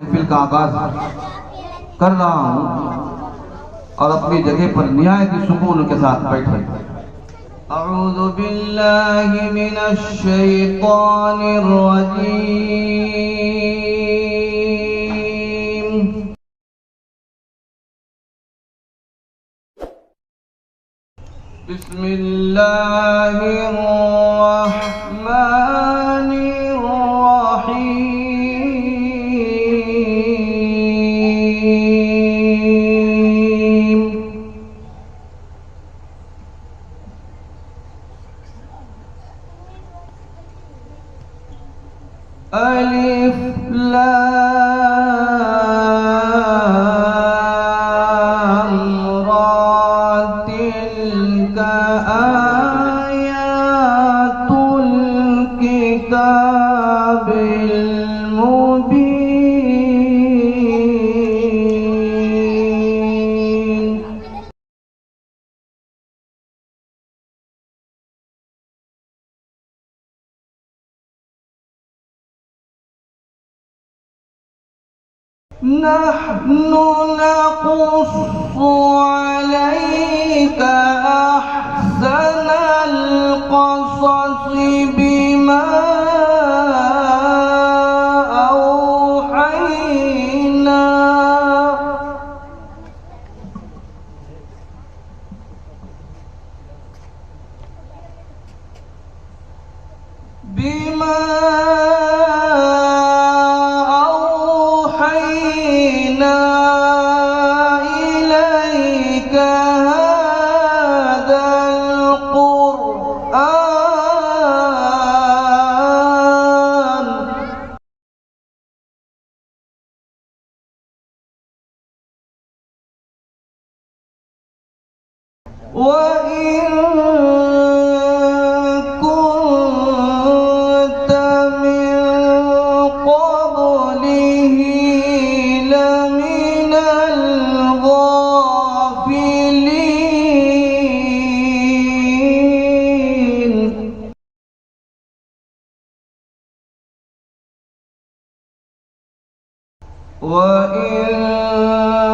महफिल का आगाज कर रहा हूँ और अपनी जगह पर निहायत ही सुकून के साथ बैठे। अऊज़ु बिल्लाहि मिनश शैतानिर रजीम। बिस्मिल्लाहिर रहमानिर रहीम। अलिफ लाम रा तिल्का आयातुल किताबिल मुबीन। नहनु नक़ुस्सु अलैका अहसनल क़ससि बिमा औहैना إليك هذا القرآن وإن كنت من قبله لمن الغافلين. وإن